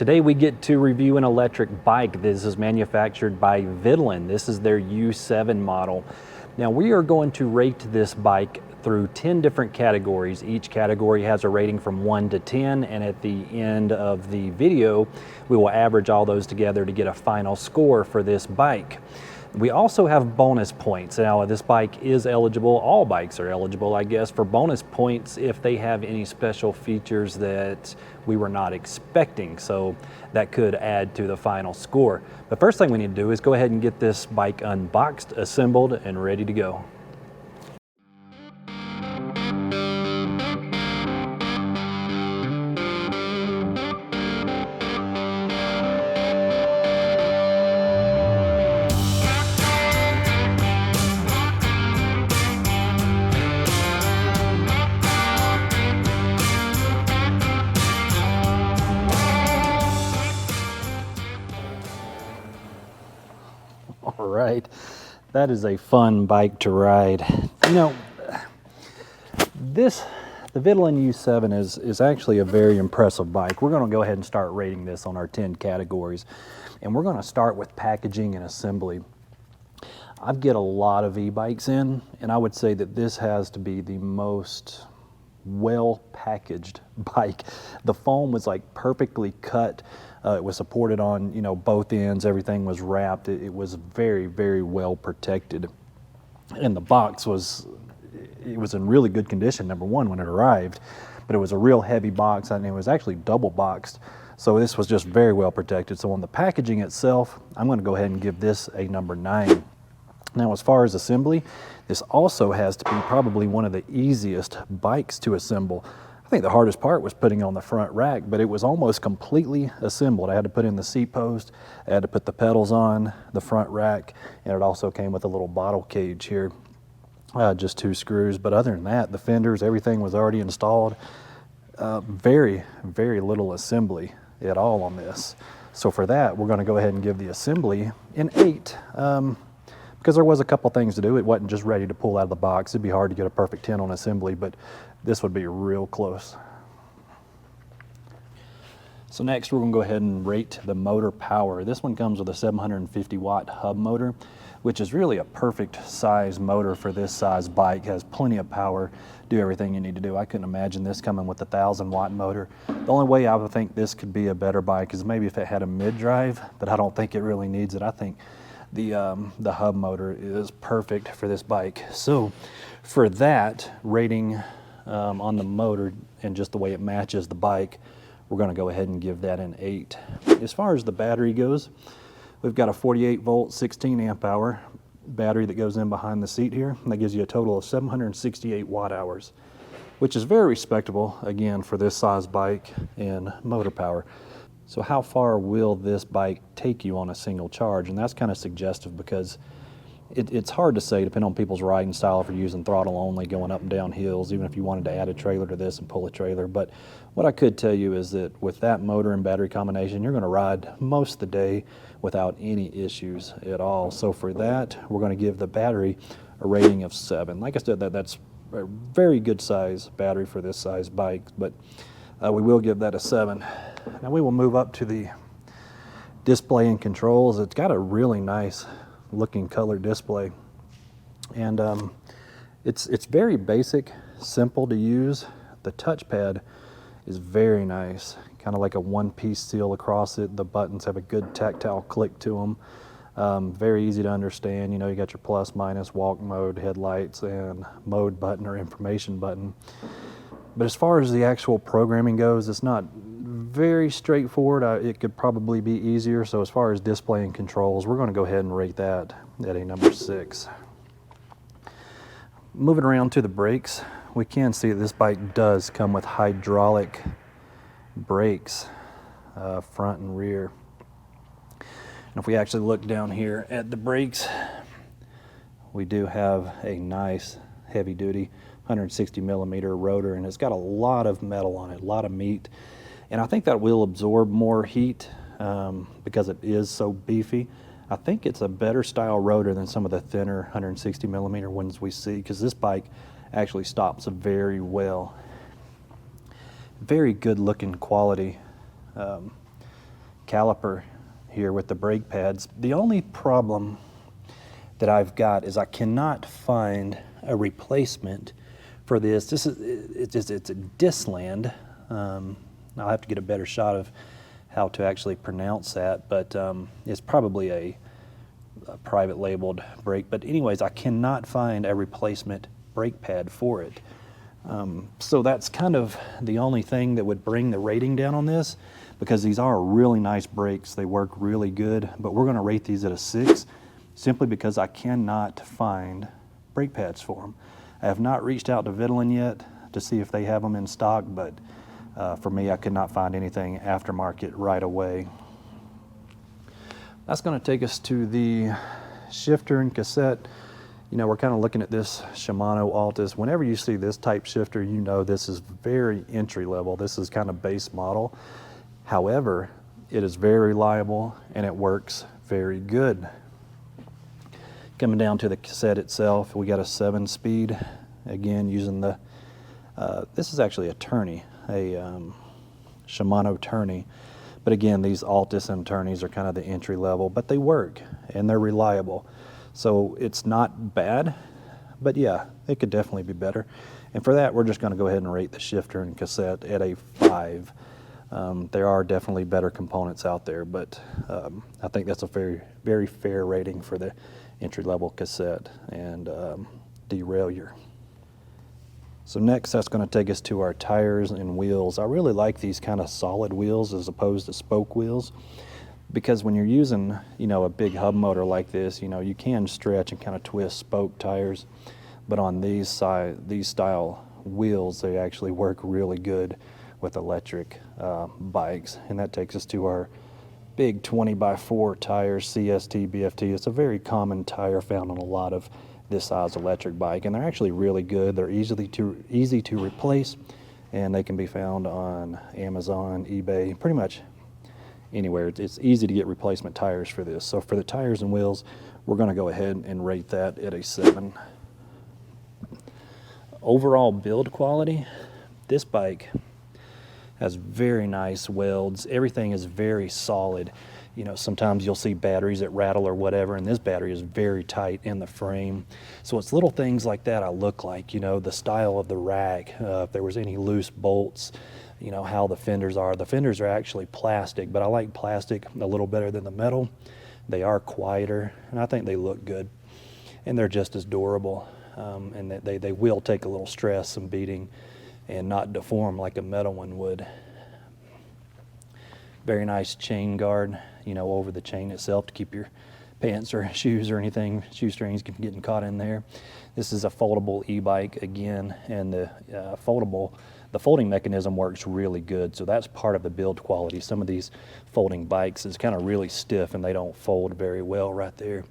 Today we get to review an electric bike. This is manufactured by Vitilan. This is their U7 model. Now we are going to rate this bike through 10 different categories. Each category has a rating from 1 to 10, and at the end of the video we will average all those together to get a final score for this bike. We also have bonus points. Now this bike is eligible, all bikes are eligible I guess, for bonus points if they have any special features that we were not expecting, so that could add to the final score. The first thing we need to do is go ahead and get this bike unboxed, assembled, and ready to go. All right, that is a fun bike to ride. You know, the Vitilan U7 is actually a very impressive bike. We're going to go ahead and start rating this on our 10 categories, and we're going to start with packaging and assembly. I get a lot of e-bikes in, and I would say that this has to be the most well packaged bike. The foam was like perfectly cut. It was supported on, both ends. Everything was wrapped. It was very, very well protected. And the box was in really good condition, number one, when it arrived. But it was a real heavy box, and it was actually double boxed. So this was just very well protected. So on the packaging itself, I'm going to go ahead and give this a number 9. Now, as far as assembly, this also has to be probably one of the easiest bikes to assemble. I think the hardest part was putting on the front rack, but it was almost completely assembled. I had to put in the seat post, I had to put the pedals on the front rack, and it also came with a little bottle cage here, just 2 screws. But other than that, the fenders, everything was already installed. Very, very little assembly at all on this. So for that, we're going to go ahead and give the assembly an 8. Because there was a couple things to do. It wasn't just ready to pull out of the box. It'd be hard to get a perfect 10 on assembly, but this would be real close. So next we're going to go ahead and rate the motor power. This one comes with a 750 watt hub motor, which is really a perfect size motor for this size bike. It has plenty of power, do everything you need to do. I couldn't imagine this coming with a 1,000 watt motor. The only way I would think this could be a better bike is maybe if it had a mid-drive, but I don't think it really needs it. I think the hub motor is perfect for this bike. So for that rating on the motor and just the way it matches the bike, we're going to go ahead and give that an 8. As far as the battery goes, we've got a 48 volt 16 amp hour battery that goes in behind the seat here, and that gives you a total of 768 watt hours, which is very respectable again for this size bike and motor power. So how far will this bike take you on a single charge? And that's kind of suggestive because it's hard to say depending on people's riding style if you're using throttle only going up and down hills, even if you wanted to add a trailer to this and pull a trailer. But what I could tell you is that with that motor and battery combination, you're going to ride most of the day without any issues at all. So for that, we're going to give the battery a rating of 7. Like I said, that's a very good size battery for this size bike, but we will give that a 7. Now we will move up to the display and controls. It's got a really nice looking color display, and it's very basic, simple to use. The touchpad is very nice, kind of like a one-piece seal across it. The buttons have a good tactile click to them. Very easy to understand. You got your plus, minus, walk mode, headlights, and mode button or information button. But as far as the actual programming goes, it's not very straightforward. It could probably be easier. So as far as display and controls, we're going to go ahead and rate that at a number 6. Moving around to the brakes, we can see that this bike does come with hydraulic brakes, front and rear. And if we actually look down here at the brakes, we do have a nice heavy duty 160 millimeter rotor, and it's got a lot of metal on it, a lot of meat, and I think that will absorb more heat because it is so beefy. I think it's a better style rotor than some of the thinner 160 millimeter ones we see, because this bike actually stops very well. Very good looking quality caliper here with the brake pads. The only problem that I've got is I cannot find a replacement for this. It's a Disland. I'll have to get a better shot of how to actually pronounce that, but it's probably a private labeled brake. But anyways, I cannot find a replacement brake pad for it. So that's kind of the only thing that would bring the rating down on this, because these are really nice brakes. They work really good, but we're going to rate these at a 6 simply because I cannot find brake pads for them. I have not reached out to Vitilan yet to see if they have them in stock, but for me, I could not find anything aftermarket right away. That's going to take us to the shifter and cassette. You know, we're kind of looking at this Shimano Altus. Whenever you see this type shifter, you know this is very entry level. This is kind of base model. However, it is very reliable and it works very good. Coming down to the cassette itself, we got a 7-speed, again using the, this is actually a tourney, a Shimano tourney. But again, these Altus and tourneys are kind of the entry level, but they work and they're reliable. So it's not bad, but yeah, it could definitely be better. And for that, we're just going to go ahead and rate the shifter and cassette at a 5. There are definitely better components out there, but I think that's a very, very fair rating for the entry-level cassette and derailleur. So next, that's going to take us to our tires and wheels. I really like these kind of solid wheels as opposed to spoke wheels, because when you're using, you know, a big hub motor like this, you know, you can stretch and kind of twist spoke tires, but on these style wheels, they actually work really good with electric bikes. And that takes us to our big 20x4 tires, CST, BFT. It's a very common tire found on a lot of this size electric bike, and they're actually really good. They're easy to replace, and they can be found on Amazon, eBay, pretty much anywhere. It's easy to get replacement tires for this. So for the tires and wheels, we're going to go ahead and rate that at a 7. Overall build quality, this bike has very nice welds. Everything is very solid. You know, sometimes you'll see batteries that rattle or whatever, and this battery is very tight in the frame. So it's little things like that I look like, you know, the style of the rack, if there was any loose bolts, you know, how the fenders are. The fenders are actually plastic, but I like plastic a little better than the metal. They are quieter, and I think they look good. And they're just as durable, and they will take a little stress and beating and not deform like a metal one would. Very nice chain guard, you know, over the chain itself to keep your pants or shoes or anything, shoestrings from getting caught in there. This is a foldable e-bike again, and the folding mechanism works really good, so that's part of the build quality. Some of these folding bikes is kind of really stiff and they don't fold very well right there.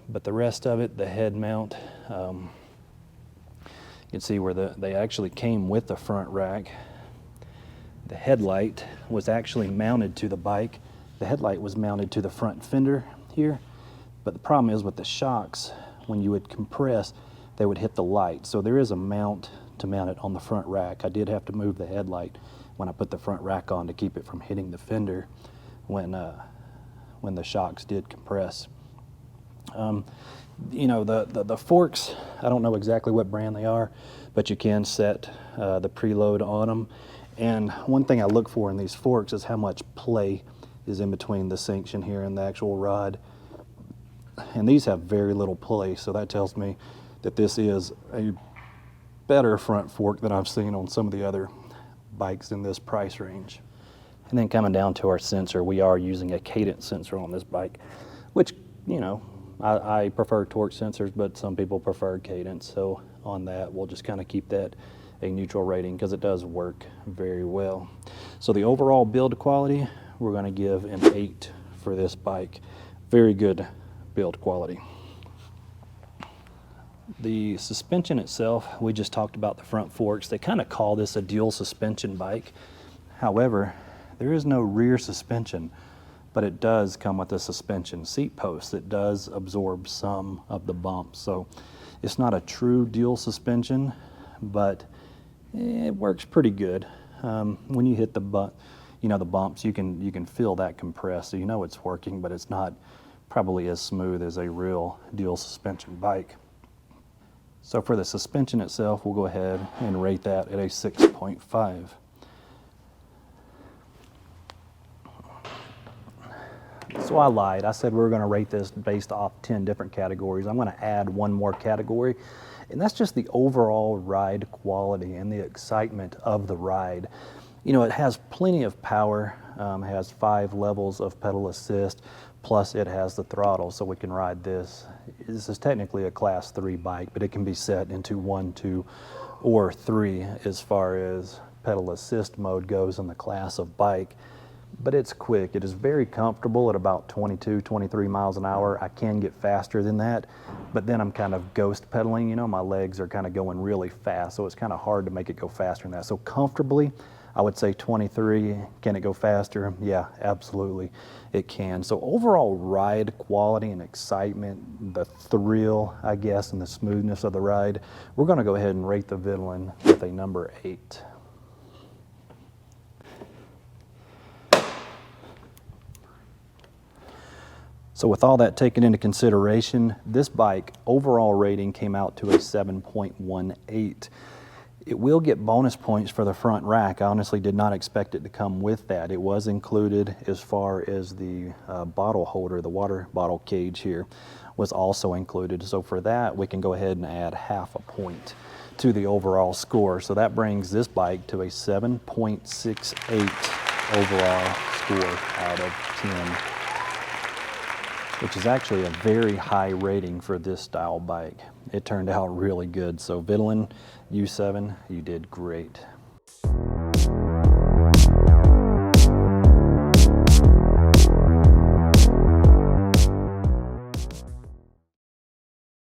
But the rest of it, the head mount, you can see where they actually came with the front rack. The headlight was actually mounted to the bike. The headlight was mounted to the front fender here, but the problem is with the shocks, when you would compress, they would hit the light. So there is a mount to mount it on the front rack. I did have to move the headlight when I put the front rack on to keep it from hitting the fender when the shocks did compress. You know, the forks, I don't know exactly what brand they are, but you can set the preload on them. And one thing I look for in these forks is how much play is in between the cinction here and the actual rod. And these have very little play, so that tells me that this is a better front fork than I've seen on some of the other bikes in this price range. And then coming down to our sensor, we are using a cadence sensor on this bike, which, you know, I prefer torque sensors, but some people prefer cadence. So on that, we'll just kind of keep that a neutral rating because it does work very well. So the overall build quality, we're going to give an 8 for this bike. Very good build quality. The suspension itself, we just talked about the front forks. They kind of call this a dual suspension bike. However, there is no rear suspension, but it does come with a suspension seat post that does absorb some of the bumps. So it's not a true dual suspension, but it works pretty good. When you hit the you know, the bumps, you can feel that compress, so you know it's working, but it's not probably as smooth as a real dual suspension bike. So for the suspension itself, we'll go ahead and rate that at a 6.5. So I lied. I said we were going to rate this based off 10 different categories. I'm going to add one more category, and that's just the overall ride quality and the excitement of the ride. You know, it has plenty of power, has 5 levels of pedal assist, plus it has the throttle, so we can ride this. This is technically a class 3 bike, but it can be set into 1, 2, or 3 as far as pedal assist mode goes in the class of bike. But it's quick. It is very comfortable at about 22, 23 miles an hour. I can get faster than that, but then I'm kind of ghost pedaling, you know, my legs are kind of going really fast, so it's kind of hard to make it go faster than that. So comfortably, I would say 23. Can it go faster? Yeah, absolutely it can. So overall ride quality and excitement, the thrill, I guess, and the smoothness of the ride, we're going to go ahead and rate the Vitilan with a number 8. So with all that taken into consideration, this bike overall rating came out to a 7.18. It will get bonus points for the front rack. I honestly did not expect it to come with that. It was included as far as the bottle holder, the water bottle cage here was also included. So for that, we can go ahead and add half a point to the overall score. So that brings this bike to a 7.68 overall score out of 10. Which is actually a very high rating for this style bike. It turned out really good. So Vitilan U7, you did great.